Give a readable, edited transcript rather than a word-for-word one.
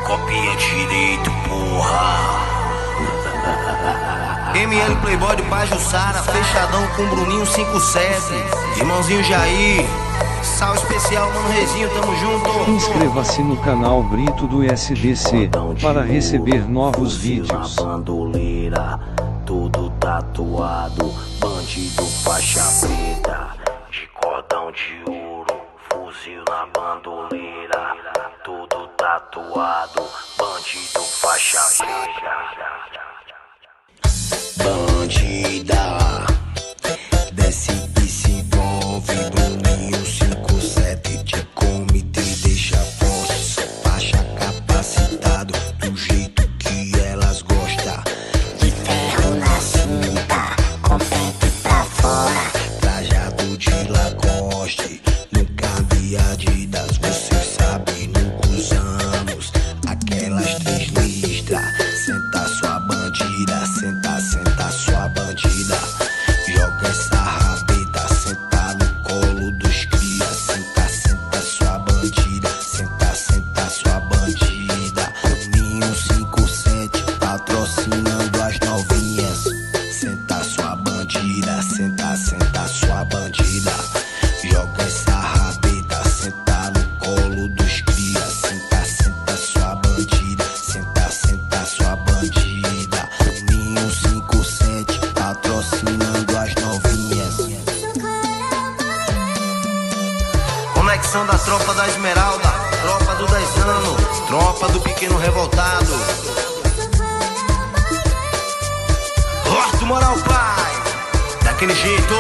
Copia direito, porra. ML Playboy de Pajuçara, fechadão com Bruninho 57. Irmãozinho Jair, sal especial, mano Rezinho, tamo junto. Inscreva-se no canal Brito do SDC para receber novos vídeos. Bandoleira, tudo tatuado, bandido faixa preta, de cordão de ouro, fuzil na bandoleira, tudo tatuado, bandido faixa preta. Bandida, desce e se envolve, Bruninho 57 te come, te deixa forte, faixa capacitado, do jeito que elas gostam. De ferro na cinta, com peito pra fora, Trajado de Lacoste, nunca vi Adidas, você sabe, nunca usamos aquelas 3 listras. Senta sua bandida, senta, senta sua bandida, joga essa rabeta, senta no colo dos cria, senta, senta sua bandida, senta, senta sua bandida. Bruninho 57 patrocinando as novinhas, senta sua bandida, senta, senta sua bandida, joga essa rabeta, senta no colo dos cria, senta, senta sua bandida, senta, senta sua bandida. Bruninho 57 patrocinando as novinhas. Conexão da tropa da Esmeralda, tropa do 10 anos, tropa do pequeno revoltado. Rosto moral, pai, daquele jeito.